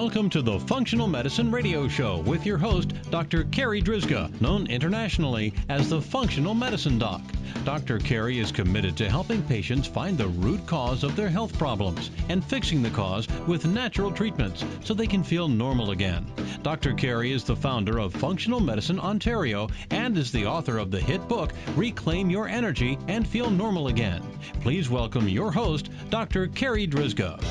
Welcome to the Functional Medicine Radio Show with your host, Dr. Carri Drzyzga, known internationally as the Functional Medicine Doc. Dr. Carri is committed to helping patients find the root cause of their health problems and fixing the cause with natural treatments so they can feel normal again. Dr. Carri is the founder of Functional Medicine Ontario and is the author of the hit book, Reclaim Your Energy and Feel Normal Again. Please welcome your host, Dr. Carri Drzyzga.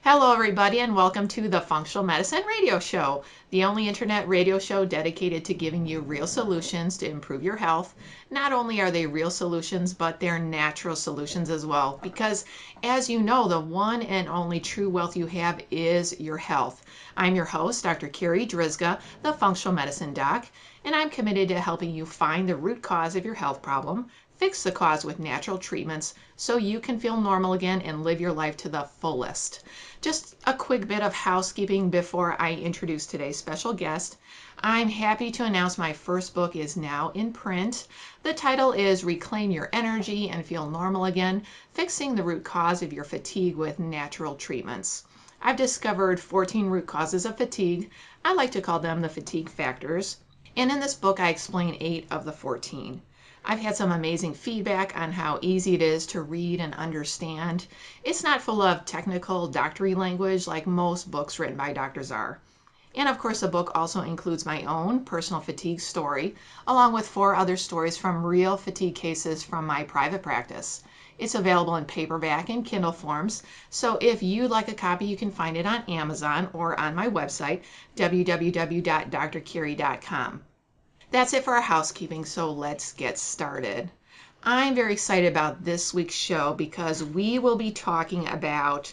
Hello, everybody, and welcome to the Functional Medicine Radio Show, the only internet radio show dedicated to giving you real solutions to improve your health. Not only are they real solutions, but they're natural solutions as well, because as you know, the one and only true wealth you have is your health. I'm your host, Dr. Carri Drzyzga, the Functional Medicine Doc, and I'm committed to helping you find the root cause of your health problem, fix the cause with natural treatments so you can feel normal again and live your life to the fullest. Just a quick bit of housekeeping before I introduce today's special guest. I'm happy to announce my first book is now in print. The title is Reclaim Your Energy and Feel Normal Again, Fixing the Root Cause of Your Fatigue with Natural Treatments. I've discovered 14 root causes of fatigue. I like to call them the fatigue factors. And in this book, I explain 8 of the 14. I've had some amazing feedback on how easy it is to read and understand. It's not full of technical doctory language like most books written by doctors are. And of course, the book also includes my own personal fatigue story, along with 4 other stories from real fatigue cases from my private practice. It's available in paperback and Kindle forms, so if you'd like a copy, you can find it on Amazon or on my website, www.drcarri.com. That's it for our housekeeping, so let's get started. I'm very excited about this week's show because we will be talking about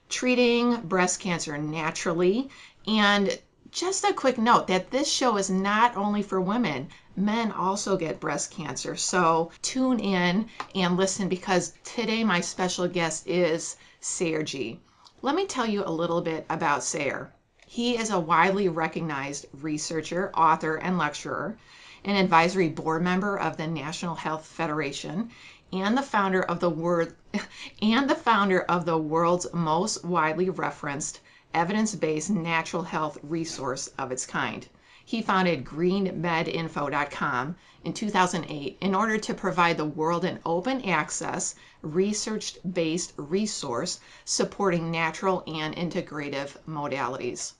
treating breast cancer naturally. And just a quick note that this show is not only for women. Men also get breast cancer. So tune in and listen because today my special guest is Sergi. Let me tell you a little bit about Sayer. He is a widely recognized researcher, author, and lecturer, an advisory board member of the National Health Federation, and the founder of the world's most widely referenced evidence-based natural health resource of its kind. He founded greenmedinfo.com in 2008 in order to provide the world an open access, research-based resource supporting natural and integrative modalities.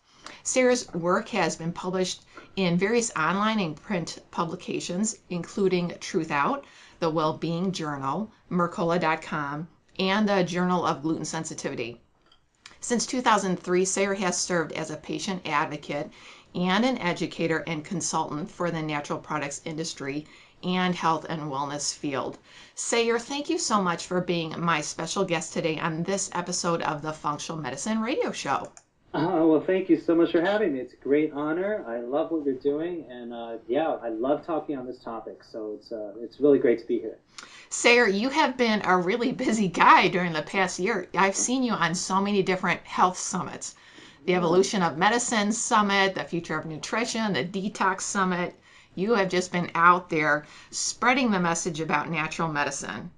Sayer's work has been published in various online and print publications, including Truth Out, the Wellbeing Journal, Mercola.com, and the Journal of Gluten Sensitivity. Since 2003, Sayer has served as a patient advocate and an educator and consultant for the natural products industry and health and wellness field. Sayer, thank you so much for being my special guest today on this episode of the Functional Medicine Radio Show. Well, thank you so much for having me. It's a great honor. I love what you're doing, and I love talking on this topic. So it's really great to be here. Sayer, you have been a really busy guy during the past year. I've seen you on so many different health summits. The Evolution of Medicine Summit, the Future of Nutrition, the Detox Summit. You have just been out there spreading the message about natural medicine.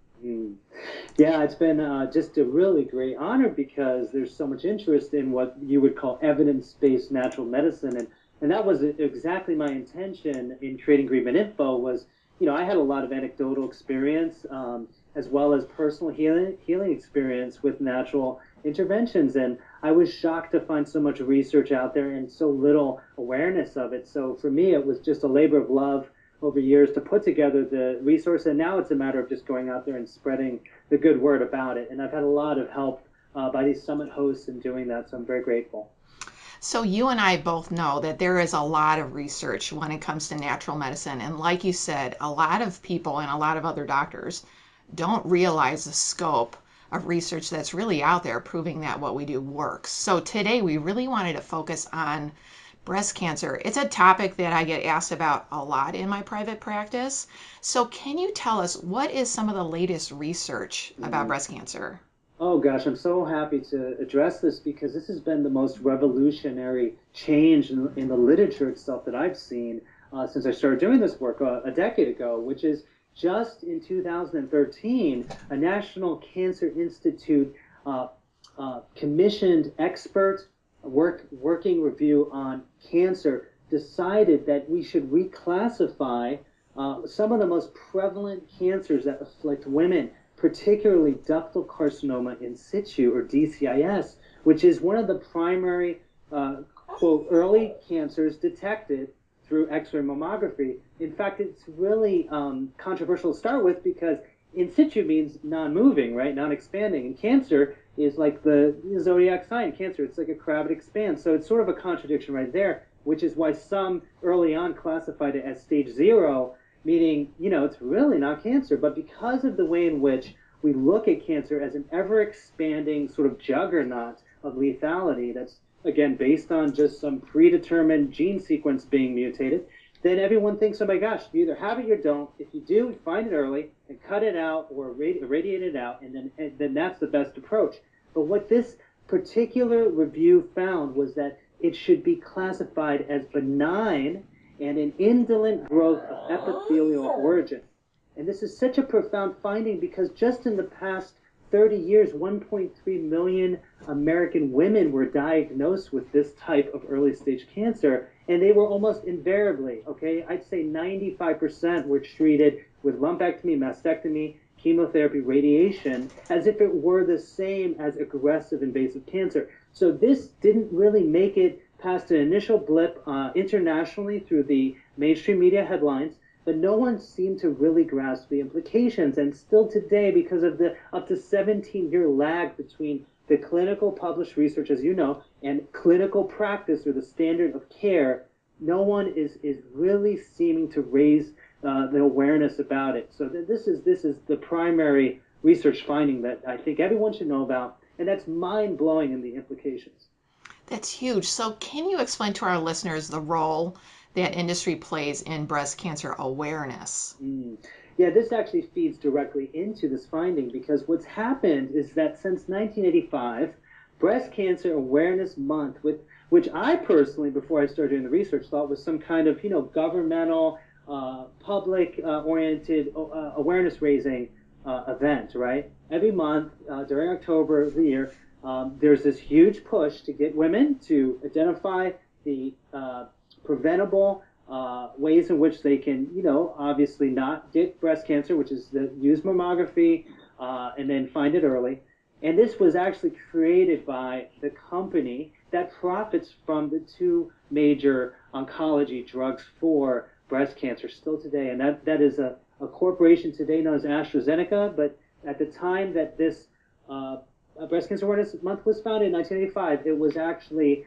Yeah, it's been just a really great honor because there's so much interest in what you would call evidence-based natural medicine, and that was exactly my intention in creating Green Med Info. Was, I had a lot of anecdotal experience as well as personal healing experience with natural interventions, and I was shocked to find so much research out there and so little awareness of it. So for me, it was just a labor of love over years to put together the resource, and now it's a matter of just going out there and spreading the good word about it. And I've had a lot of help by these summit hosts in doing that, so I'm very grateful. So you and I both know that there is a lot of research when it comes to natural medicine, and like you said, a lot of people and a lot of other doctors don't realize the scope of research that's really out there proving that what we do works. So today we really wanted to focus on breast cancer. It's a topic that I get asked about a lot in my private practice. So can you tell us what is some of the latest research about breast cancer? Oh gosh, I'm so happy to address this because this has been the most revolutionary change in the literature itself that I've seen since I started doing this work a decade ago, which is just in 2013, a National Cancer Institute commissioned expert working review on cancer decided that we should reclassify some of the most prevalent cancers that afflict women, particularly ductal carcinoma in situ, or DCIS, which is one of the primary, quote, early cancers detected through X-ray mammography. In fact, it's really controversial to start with because in situ means non-moving, right, non-expanding, and cancer is like the zodiac sign, Cancer. It's like a crab that expands. So it's sort of a contradiction right there, which is why some early on classified it as stage 0, meaning, it's really not cancer. But because of the way in which we look at cancer as an ever-expanding sort of juggernaut of lethality that's, again, based on just some predetermined gene sequence being mutated, then everyone thinks, oh my gosh, you either have it or don't. If you do, find it early and cut it out or irradiate it out, and then that's the best approach. But what this particular review found was that it should be classified as benign and an indolent growth of epithelial origin. And this is such a profound finding because just in the past 30 years, 1.3 million American women were diagnosed with this type of early stage cancer, and they were almost invariably, I'd say 95% were treated with lumpectomy, mastectomy, chemotherapy, radiation, as if it were the same as aggressive invasive cancer. So this didn't really make it past an initial blip internationally through the mainstream media headlines, but no one seemed to really grasp the implications. And still today, because of the up to 17-year lag between the clinical published research, as you know, and clinical practice, or the standard of care, no one is really seeming to raise the awareness about it. So this is the primary research finding that I think everyone should know about, and that's mind-blowing in the implications. That's huge. So can you explain to our listeners the role that industry plays in breast cancer awareness? Yeah, this actually feeds directly into this finding, because what's happened is that since 1985, Breast Cancer Awareness Month, which I personally, before I started doing the research, thought was some kind of, governmental, public-oriented awareness-raising event, right? Every month during October of the year, there's this huge push to get women to identify the preventable ways in which they can, obviously not get breast cancer, which is use mammography and then find it early. And this was actually created by the company that profits from the two major oncology drugs for breast cancer still today. And that is a corporation today known as AstraZeneca. But at the time that this Breast Cancer Awareness Month was founded in 1985, it was actually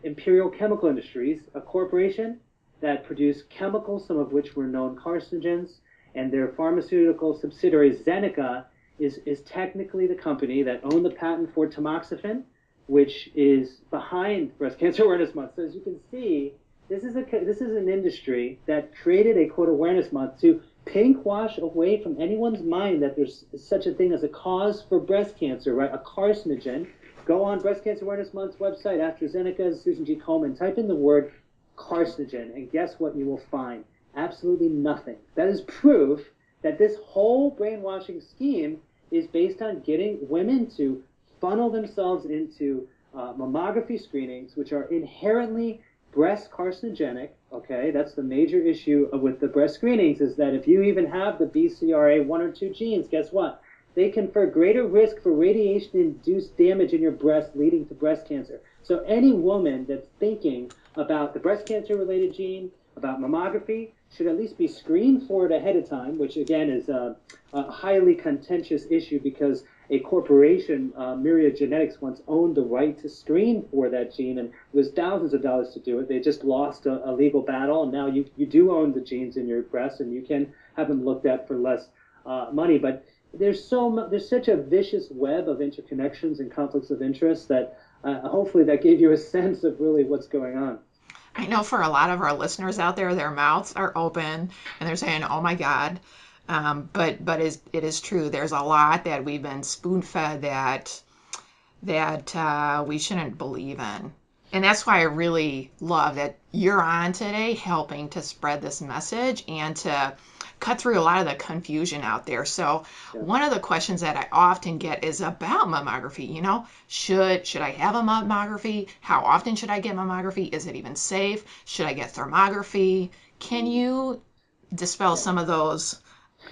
Imperial Chemical Industries, a corporation that produced chemicals, some of which were known carcinogens, and their pharmaceutical subsidiary Zeneca is technically the company that owned the patent for tamoxifen, which is behind Breast Cancer Awareness Month. So as you can see, this is an industry that created a quote awareness month to pink wash away from anyone's mind that there's such a thing as a cause for breast cancer, right? A carcinogen. Go on Breast Cancer Awareness Month's website, AstraZeneca's Susan G. Komen, type in the word carcinogen, and guess what you will find? Absolutely nothing. That is proof that this whole brainwashing scheme is based on getting women to funnel themselves into mammography screenings, which are inherently breast carcinogenic. That's the major issue with the breast screenings, is that if you even have the BRCA 1 or 2 genes, guess what? They confer greater risk for radiation-induced damage in your breast leading to breast cancer. So any woman that's thinking about the breast cancer-related gene, about mammography, should at least be screened for it ahead of time, which again is a highly contentious issue because a corporation, Myriad Genetics, once owned the right to screen for that gene, and it was thousands of dollars to do it. They just lost a legal battle, and now you do own the genes in your breast, and you can have them looked at for less money. But there's such a vicious web of interconnections and conflicts of interest that hopefully that gave you a sense of really what's going on. I know for a lot of our listeners out there, their mouths are open and they're saying, "Oh my God!" But it is true. There's a lot that we've been spoon-fed that we shouldn't believe in, And that's why I really love that you're on today helping to spread this message and to cut through a lot of the confusion out there. So one of the questions that I often get is about mammography. You know, should I have a mammography? How often should I get mammography? Is it even safe? Should I get thermography? Can you dispel some of those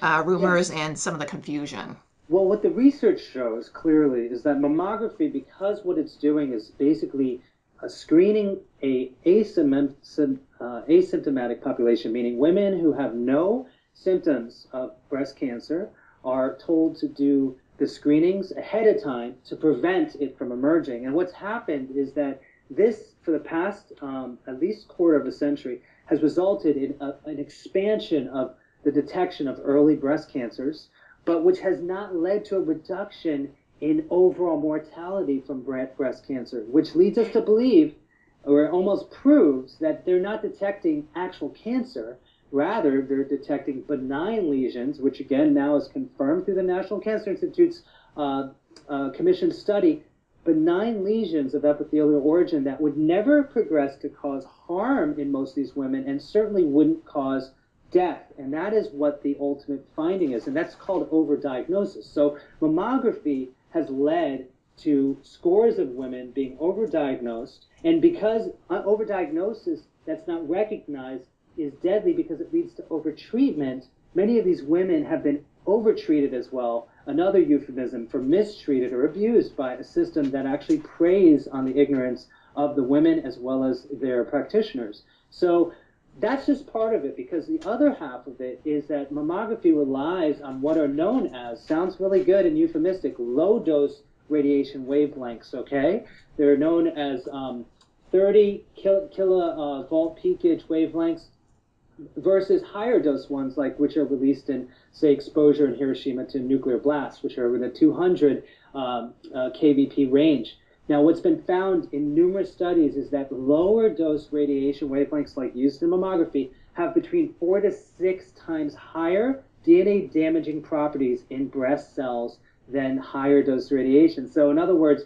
rumors and some of the confusion? Well, what the research shows clearly is that mammography, because what it's doing is basically screening a asymptomatic population, meaning women who have no symptoms of breast cancer are told to do the screenings ahead of time to prevent it from emerging. And what's happened is that this, for the past at least quarter of a century, has resulted in an expansion of the detection of early breast cancers, but which has not led to a reduction in overall mortality from breast cancer, which leads us to believe, or almost proves, that they're not detecting actual cancer. Rather, they're detecting benign lesions, which again now is confirmed through the National Cancer Institute's commission study, benign lesions of epithelial origin that would never progress to cause harm in most of these women and certainly wouldn't cause death. And that is what the ultimate finding is, and that's called overdiagnosis. So mammography has led to scores of women being overdiagnosed, and because overdiagnosis that's not recognized is deadly because it leads to overtreatment, many of these women have been overtreated as well, another euphemism for mistreated or abused by a system that actually preys on the ignorance of the women as well as their practitioners. So that's just part of it, because the other half of it is that mammography relies on what are known as, sounds really good and euphemistic, low-dose radiation wavelengths, okay? They're known as 30 kilovolt peakage wavelengths versus higher dose ones, like which are released in, say, exposure in Hiroshima to nuclear blasts, which are in the 200 kVp range. Now, what's been found in numerous studies is that lower dose radiation wavelengths, like used in mammography, have between 4 to 6 times higher DNA damaging properties in breast cells than higher dose radiation. So in other words,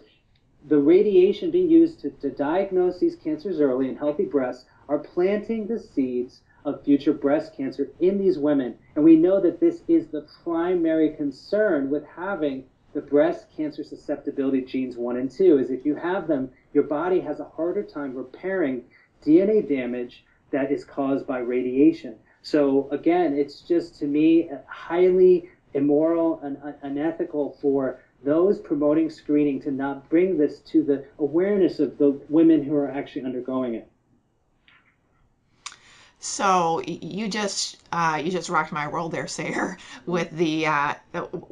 the radiation being used to diagnose these cancers early in healthy breasts are planting the seeds of future breast cancer in these women. And we know that this is the primary concern with having the breast cancer susceptibility genes 1 and 2, is if you have them, your body has a harder time repairing DNA damage that is caused by radiation. So again, it's just, to me, highly immoral and unethical for those promoting screening to not bring this to the awareness of the women who are actually undergoing it. So you just rocked my world there, Sayer, with the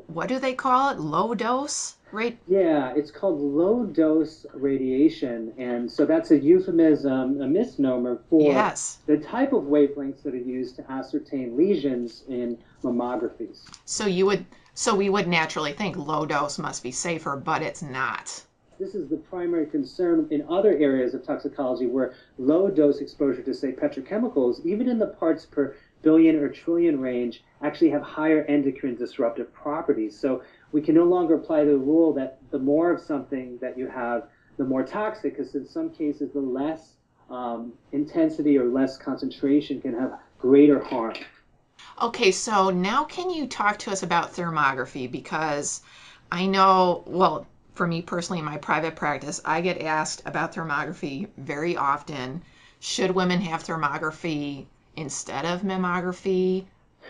what do they call it? Low dose, right? Yeah, it's called low dose radiation, and so that's a euphemism, a misnomer for the type of wavelengths that are used to ascertain lesions in mammographies. So we would naturally think low dose must be safer, but it's not. This is the primary concern in other areas of toxicology where low dose exposure to, say, petrochemicals, even in the parts per billion or trillion range, actually have higher endocrine disruptive properties. So we can no longer apply the rule that the more of something that you have, the more toxic, because in some cases the less intensity or less concentration can have greater harm. Okay, so now can you talk to us about thermography? Because I know, well, for me personally, in my private practice, I get asked about thermography very often. Should women have thermography instead of mammography?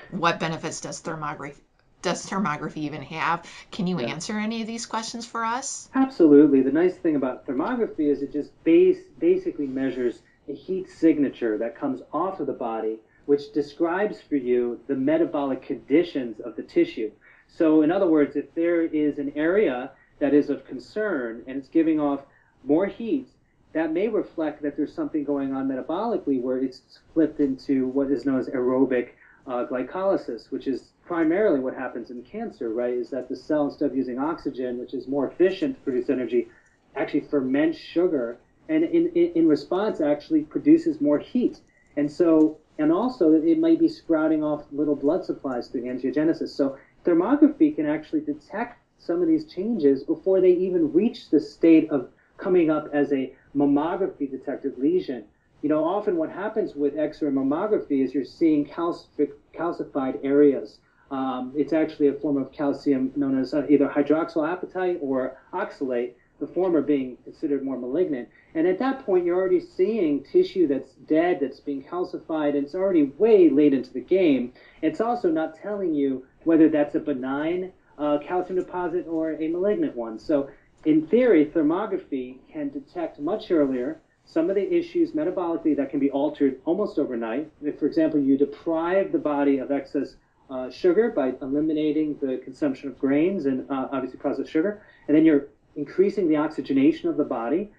What benefits does thermography even have? Can you answer any of these questions for us? Absolutely. The nice thing about thermography is it just basically measures a heat signature that comes off of the body, which describes for you the metabolic conditions of the tissue. So in other words, if there is an area that is of concern and it's giving off more heat, that may reflect that there's something going on metabolically where it's flipped into what is known as aerobic glycolysis, which is primarily what happens in cancer, right? Is that the cell, instead of using oxygen, which is more efficient to produce energy, actually ferments sugar, and in response actually produces more heat. And also it might be sprouting off little blood supplies through angiogenesis. So thermography can actually detect some of these changes before they even reach the state of coming up as a mammography detected lesion. You know, often what happens with X-ray mammography is you're seeing calcified areas. It's actually a form of calcium known as either hydroxyapatite or oxalate, the former being considered more malignant. And at that point, you're already seeing tissue that's dead, that's being calcified, and it's already way late into the game. It's also not telling you whether that's a benign calcium deposit or a malignant one. So in theory, thermography can detect much earlier some of the issues metabolically that can be altered almost overnight. If, for example, you deprive the body of excess sugar by eliminating the consumption of grains and obviously processed sugar, and then you're increasing the oxygenation of the body,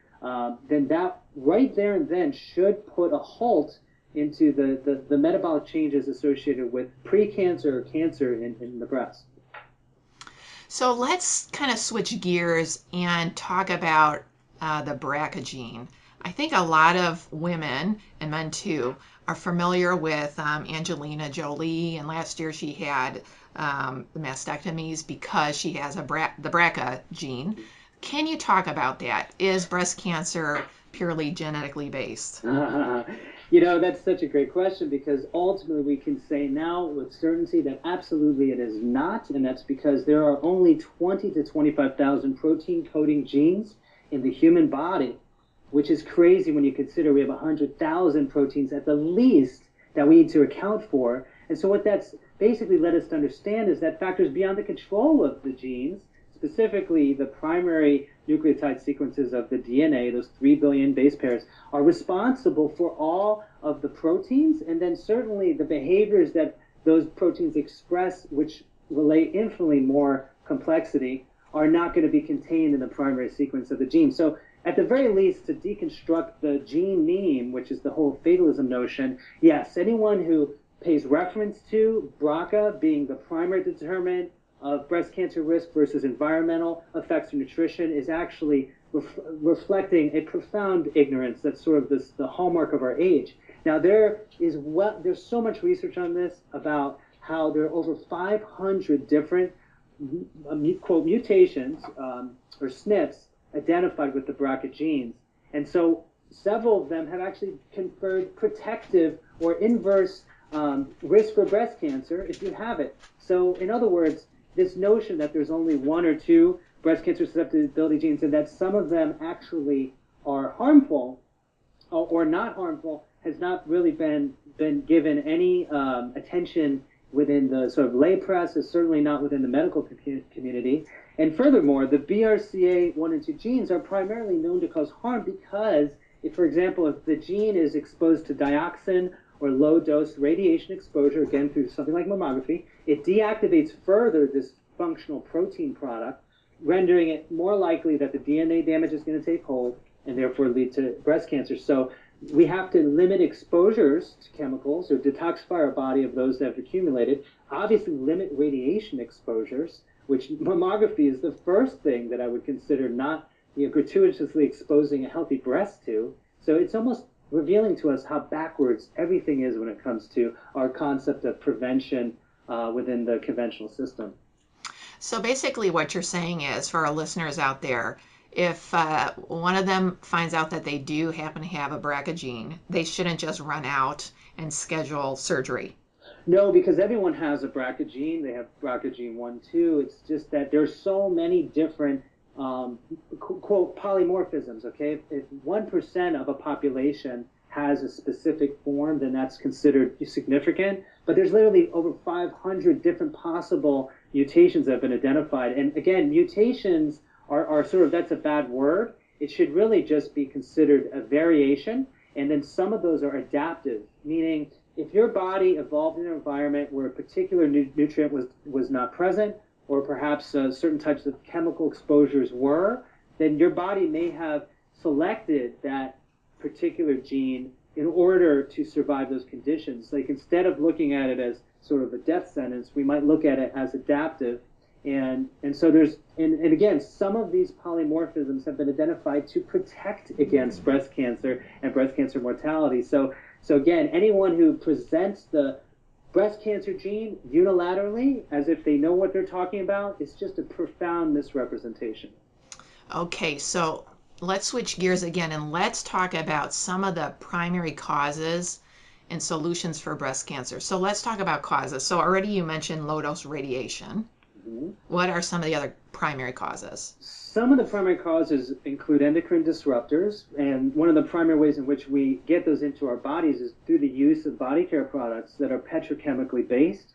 then that right there and then should put a halt into the metabolic changes associated with precancer or cancer in the breast. So let's kind of switch gears and talk about the BRCA gene. I think a lot of women, and men too, are familiar with Angelina Jolie, and last year she had the mastectomies because she has the BRCA gene. Can you talk about that? Is breast cancer purely genetically based? You know, that's such a great question, because ultimately we can say now with certainty that absolutely it is not, and that's because there are only 20 to 25,000 protein coding genes in the human body, which is crazy when you consider we have 100,000 proteins at the least that we need to account for. And so what that's basically led us to understand is that factors beyond the control of the genes, specifically the primary nucleotide sequences of the DNA, those 3 billion base pairs, are responsible for all of the proteins, and then certainly the behaviors that those proteins express, which relate infinitely more complexity, are not going to be contained in the primary sequence of the gene. So at the very least, to deconstruct the gene meme, which is the whole fatalism notion, yes, anyone who pays reference to BRCA being the primary determinant of breast cancer risk versus environmental effects of nutrition is actually reflecting a profound ignorance that's sort of the hallmark of our age. Now, there's so much research on this about how there are over 500 different quote mutations or SNPs identified with the BRCA genes, and so several of them have actually conferred protective or inverse risk for breast cancer if you have it. So in other words, this notion that there's only one or two breast cancer susceptibility genes and that some of them actually are harmful or not harmful has not really been given any attention within the sort of lay press, is certainly not within the medical community. And furthermore, the BRCA 1 and 2 genes are primarily known to cause harm because, if, for example, if the gene is exposed to dioxin or low-dose radiation exposure, again through something like mammography, it deactivates further this functional protein product, rendering it more likely that the DNA damage is going to take hold and therefore lead to breast cancer. So we have to limit exposures to chemicals or detoxify our body of those that have accumulated, obviously limit radiation exposures, which mammography is the first thing that I would consider not gratuitously exposing a healthy breast to. So it's almost revealing to us how backwards everything is when it comes to our concept of prevention within the conventional system. So basically what you're saying is, for our listeners out there, if one of them finds out that they do happen to have a BRCA gene, they shouldn't just run out and schedule surgery. No, because everyone has a BRCA gene. They have BRCA gene 1, 2. It's just that there's so many different quote polymorphisms. Okay, if 1% of a population has a specific form, then that's considered significant. But there's literally over 500 different possible mutations that have been identified. And again, mutations are sort of, that's a bad word. It should really just be considered a variation. And then some of those are adaptive, meaning if your body evolved in an environment where a particular nutrient was not present, or perhaps certain types of chemical exposures were, then your body may have selected that particular gene in order to survive those conditions. Like, instead of looking at it as sort of a death sentence, we might look at it as adaptive. And so there's, and again, some of these polymorphisms have been identified to protect against breast cancer and breast cancer mortality. So again, anyone who presents the breast cancer gene unilaterally as if they know what they're talking about, it's just a profound misrepresentation. Okay, so let's switch gears again and let's talk about some of the primary causes and solutions for breast cancer. So let's talk about causes. So already you mentioned low-dose radiation. Mhm. What are some of the other primary causes? Some of the primary causes include endocrine disruptors, and one of the primary ways in which we get those into our bodies is through the use of body care products that are petrochemically based.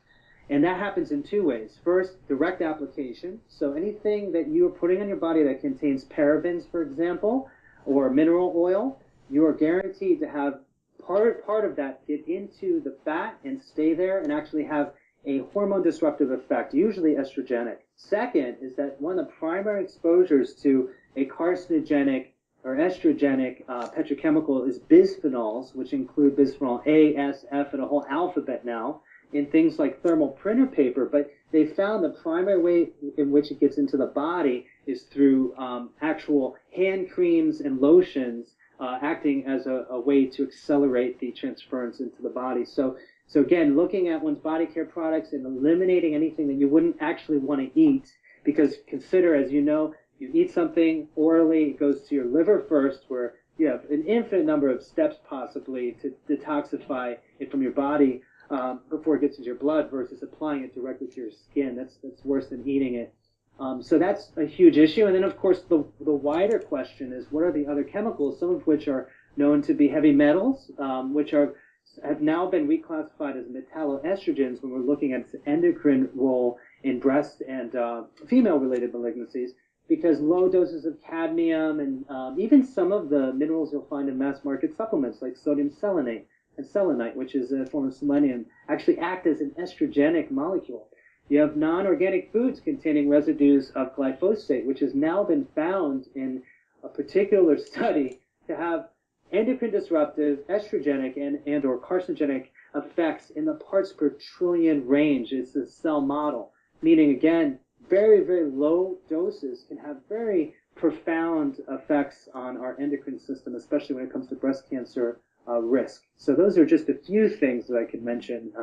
And that happens in two ways. First, direct application. So anything that you are putting on your body that contains parabens, for example, or mineral oil, you are guaranteed to have part of that get into the fat and stay there and actually have a hormone disruptive effect, usually estrogenic. Second is that one of the primary exposures to a carcinogenic or estrogenic petrochemical is bisphenols, which include bisphenol A, S, F, and a whole alphabet now, in things like thermal printer paper. But they found the primary way in which it gets into the body is through actual hand creams and lotions acting as a way to accelerate the transference into the body. So again, looking at one's body care products and eliminating anything that you wouldn't actually want to eat, because consider, as you know, you eat something orally, it goes to your liver first, where you have an infinite number of steps possibly to detoxify it from your body before it gets into your blood, versus applying it directly to your skin. That's worse than eating it. So that's a huge issue. And then, of course, the wider question is, what are the other chemicals, some of which are known to be heavy metals, which have now been reclassified as metalloestrogens when we're looking at its endocrine role in breast and female-related malignancies, because low doses of cadmium and even some of the minerals you'll find in mass-market supplements like sodium selenate and selenite, which is a form of selenium, actually act as an estrogenic molecule. You have non-organic foods containing residues of glyphosate, which has now been found in a particular study to have endocrine disruptive, estrogenic, and or carcinogenic effects in the parts per trillion range. It's a cell model, meaning, again, very, very low doses can have very profound effects on our endocrine system, especially when it comes to breast cancer risk. So those are just a few things that I could mention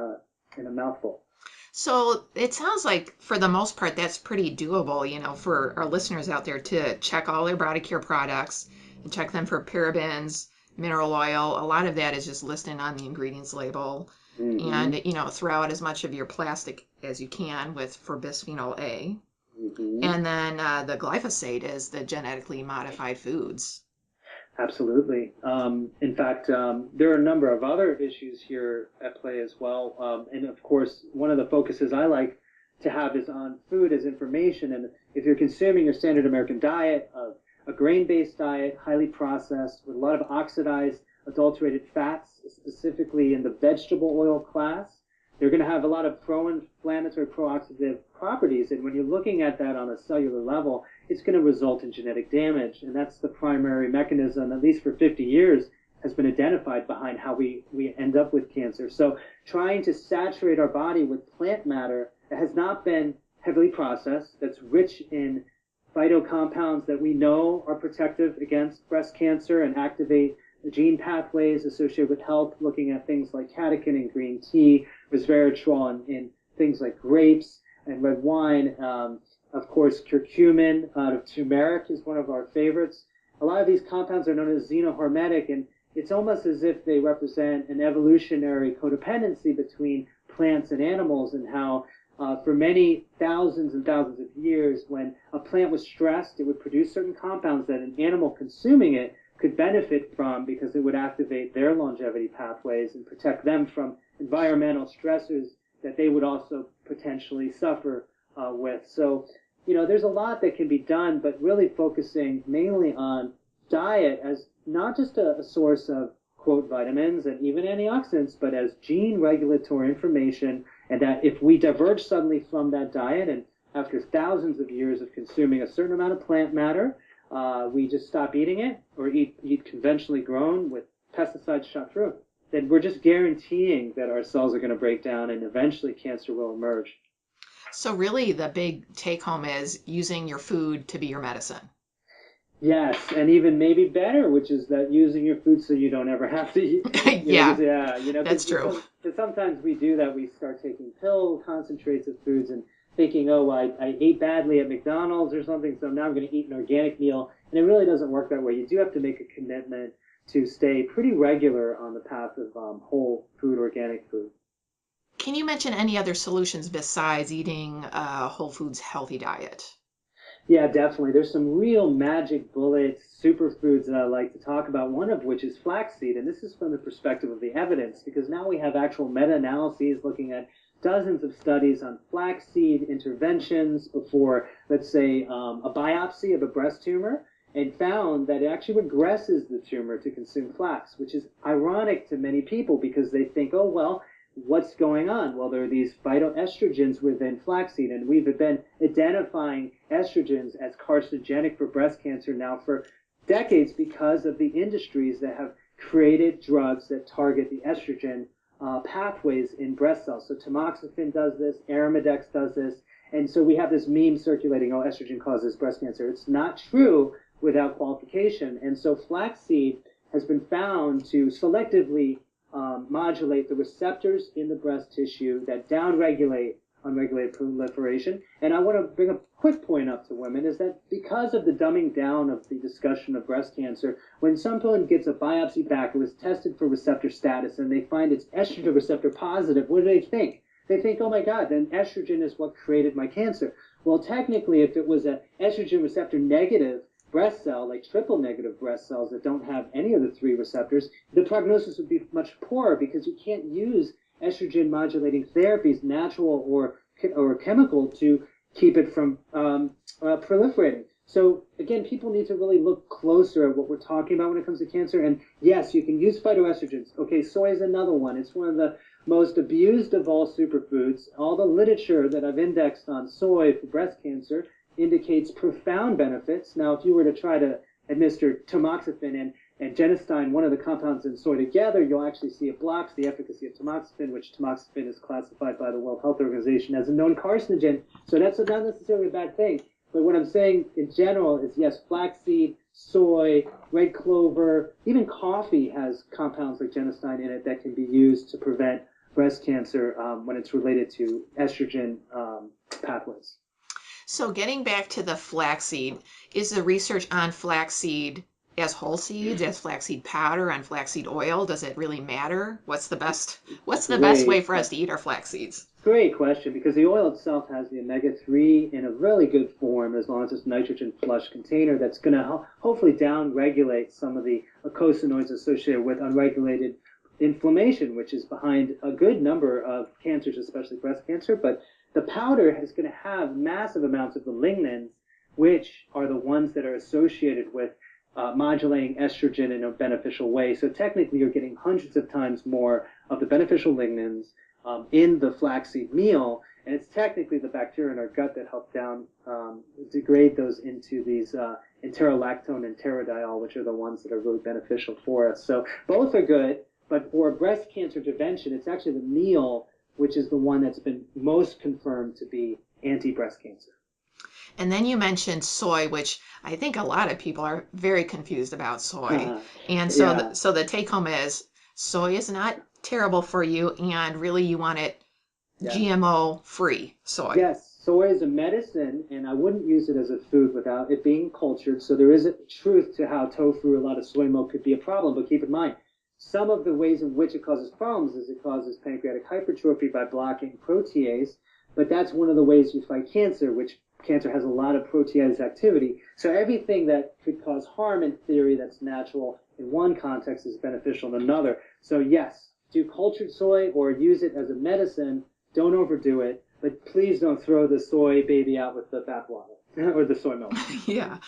in a mouthful. So it sounds like, for the most part, that's pretty doable, for our listeners out there to check all their body care products and check them for parabens, mineral oil. A lot of that is just listed on the ingredients label. Mm-hmm. And, throw out as much of your plastic as you can for bisphenol A. Mm-hmm. And then the glyphosate is the genetically modified foods. Absolutely. In fact, there are a number of other issues here at play as well. And of course, one of the focuses I like to have is on food as information. And if you're consuming your standard American diet, a grain-based diet, highly processed, with a lot of oxidized, adulterated fats, specifically in the vegetable oil class, they're going to have a lot of pro-inflammatory, pro-oxidative properties. And when you're looking at that on a cellular level, it's going to result in genetic damage. And that's the primary mechanism, at least for 50 years, has been identified behind how we end up with cancer. So trying to saturate our body with plant matter that has not been heavily processed, that's rich in phytocompounds that we know are protective against breast cancer and activate the gene pathways associated with health, looking at things like catechin in green tea, resveratrol in things like grapes and red wine. Of course, curcumin out of turmeric is one of our favorites. A lot of these compounds are known as xenohormetic, and it's almost as if they represent an evolutionary codependency between plants and animals, and how for many thousands and thousands of years, when a plant was stressed, it would produce certain compounds that an animal consuming it could benefit from, because it would activate their longevity pathways and protect them from environmental stressors that they would also potentially suffer with. So, there's a lot that can be done, but really focusing mainly on diet as not just a source of, quote, vitamins and even antioxidants, but as gene regulatory information, and that if we diverge suddenly from that diet, and after thousands of years of consuming a certain amount of plant matter, we just stop eating it, or eat conventionally grown with pesticides shot through, then we're just guaranteeing that our cells are going to break down and eventually cancer will emerge. So really the big take home is using your food to be your medicine. Yes, and even maybe better, which is that using your food so you don't ever have to eat. That's true. Because sometimes we do that. We start taking pill concentrates of foods and thinking, oh, I ate badly at McDonald's or something, so now I'm going to eat an organic meal And it really doesn't work that way. You do have to make a commitment to stay pretty regular on the path of whole food, organic food. Can you mention any other solutions besides eating a whole foods healthy diet? Yeah, definitely. There's some real magic bullet superfoods that I like to talk about, one of which is flaxseed. And this is from the perspective of the evidence, because now we have actual meta-analyses looking at dozens of studies on flaxseed interventions for, let's say, a biopsy of a breast tumor, and found that it actually regresses the tumor to consume flax, which is ironic to many people because they think, oh, well, what's going on? Well, there are these phytoestrogens within flaxseed, and we've been identifying estrogens as carcinogenic for breast cancer now for decades because of the industries that have created drugs that target the estrogen pathways in breast cells. So tamoxifen does this, arimidex does this, and so we have this meme circulating, oh, estrogen causes breast cancer. It's not true without qualification, and so flaxseed has been found to selectively modulate the receptors in the breast tissue that downregulate unregulated proliferation. And I want to bring a quick point up to women is that because of the dumbing down of the discussion of breast cancer, when someone gets a biopsy back, it was tested for receptor status, and they find it's estrogen receptor positive, what do they think? They think, oh my God, then estrogen is what created my cancer. Well, technically, if it was an estrogen receptor negative breast cell, like triple negative breast cells that don't have any of the three receptors, the prognosis would be much poorer because you can't use estrogen modulating therapies, natural or chemical, to keep it from proliferating. So again, people need to really look closer at what we're talking about when it comes to cancer. And yes, you can use phytoestrogens. Okay, soy is another one. It's one of the most abused of all superfoods. All the literature that I've indexed on soy for breast cancer indicates profound benefits. Now, if you were to try to administer tamoxifen and genistein, one of the compounds in soy, together, you'll actually see it blocks the efficacy of tamoxifen, which tamoxifen is classified by the World Health Organization as a known carcinogen. So that's not necessarily a bad thing. But what I'm saying in general is, yes, flaxseed, soy, red clover, even coffee has compounds like genistein in it that can be used to prevent breast cancer when it's related to estrogen pathways. So getting back to the flaxseed, is the research on flaxseed as whole seeds, as flaxseed powder, on flaxseed oil? Does it really matter? What's the best way for us to eat our flax seeds? Great question, because the oil itself has the omega-3 in a really good form, as long as it's nitrogen flush container, that's going to hopefully down-regulate some of the eicosanoids associated with unregulated inflammation, which is behind a good number of cancers, especially breast cancer. But the powder is going to have massive amounts of the lignans, which are the ones that are associated with modulating estrogen in a beneficial way. So technically, you're getting hundreds of times more of the beneficial lignans in the flaxseed meal, and it's technically the bacteria in our gut that help degrade those into these enterolactone and pterodiol, which are the ones that are really beneficial for us. So both are good, but for breast cancer prevention, it's actually the meal which is the one that's been most confirmed to be anti-breast cancer. And then you mentioned soy, which I think a lot of people are very confused about soy. And so, so the take home is soy is not terrible for you, and really you want it GMO-free soy. Yes, soy is a medicine, and I wouldn't use it as a food without it being cultured. So there is a truth to how tofu, a lot of soy milk could be a problem, but keep in mind, some of the ways in which it causes problems is it causes pancreatic hypertrophy by blocking protease, but that's one of the ways you fight cancer, which cancer has a lot of protease activity. So everything that could cause harm in theory that's natural in one context is beneficial in another. So yes, do cultured soy or use it as a medicine. Don't overdo it, but please don't throw the soy baby out with the bathwater. Or the soy milk. Yeah.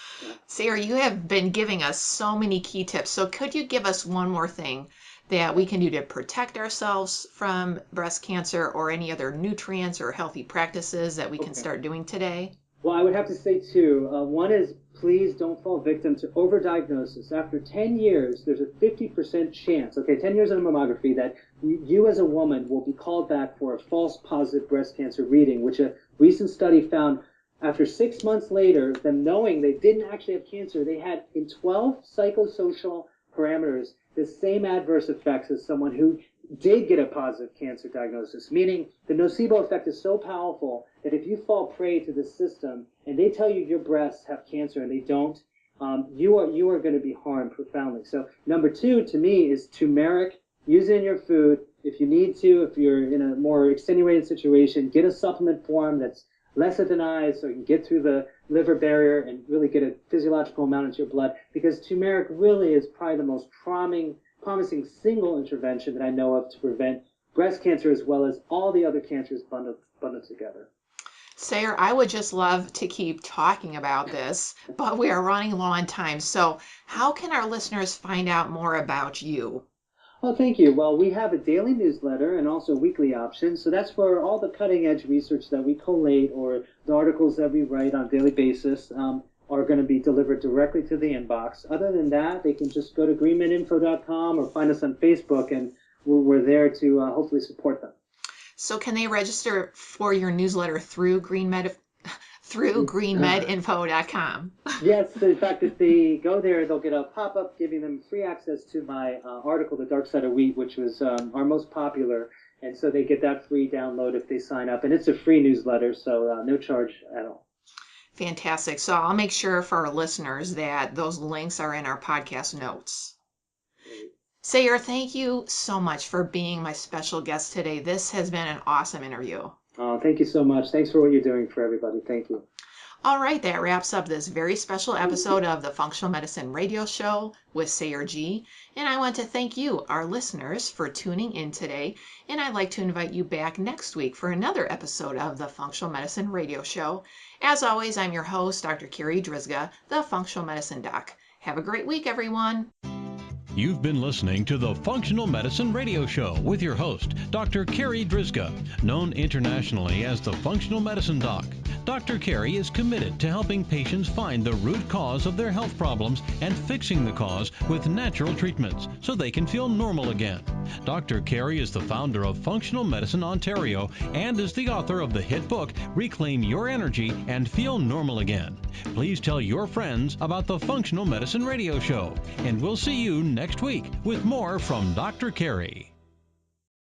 Sarah, you have been giving us so many key tips. So could you give us one more thing that we can do to protect ourselves from breast cancer, or any other nutrients or healthy practices that we can start doing today? Well, I would have to say two. One is, please don't fall victim to overdiagnosis. After 10 years, there's a 50% chance, 10 years on mammography, that you as a woman will be called back for a false positive breast cancer reading, which a recent study found after 6 months later, them knowing they didn't actually have cancer, they had in 12 psychosocial parameters the same adverse effects as someone who did get a positive cancer diagnosis, meaning the nocebo effect is so powerful that if you fall prey to the system and they tell you your breasts have cancer and they don't, you are going to be harmed profoundly. So number 2 to me is turmeric. Use it in your food. If you need to, if you're in a more extenuating situation, get a supplement form that's less atomized so you can get through the liver barrier and really get a physiological amount into your blood, because turmeric really is probably the most promising single intervention that I know of to prevent breast cancer as well as all the other cancers bundled together. Sayer, I would just love to keep talking about this, but we are running low on time. So how can our listeners find out more about you? Oh, thank you. Well, we have a daily newsletter and also weekly options. So that's for all the cutting edge research that we collate, or the articles that we write on a daily basis are going to be delivered directly to the inbox. Other than that, they can just go to greenmedinfo.com or find us on Facebook, and we're there to hopefully support them. So can they register for your newsletter through greenmedinfo.com? Yes, in fact, if they go there, they'll get a pop-up giving them free access to my article, The Dark Side of Wheat, which was our most popular. And so they get that free download if they sign up. And it's a free newsletter, so no charge at all. Fantastic. So I'll make sure for our listeners that those links are in our podcast notes. Sayer, thank you so much for being my special guest today. This has been an awesome interview. Oh, thank you so much. Thanks for what you're doing for everybody. Thank you. All right, that wraps up this very special episode of the Functional Medicine Radio Show with Sayer G. And I want to thank you, our listeners, for tuning in today. And I'd like to invite you back next week for another episode of the Functional Medicine Radio Show. As always, I'm your host, Dr. Carri Drzyzga, the Functional Medicine Doc. Have a great week, everyone. You've been listening to the Functional Medicine Radio Show with your host, Dr. Carri Drzyzga, known internationally as the Functional Medicine Doc. Dr. Carri is committed to helping patients find the root cause of their health problems and fixing the cause with natural treatments so they can feel normal again. Dr. Carri is the founder of Functional Medicine Ontario and is the author of the hit book, Reclaim Your Energy and Feel Normal Again. Please tell your friends about the Functional Medicine Radio Show, and we'll see you next week with more from Dr. Carri.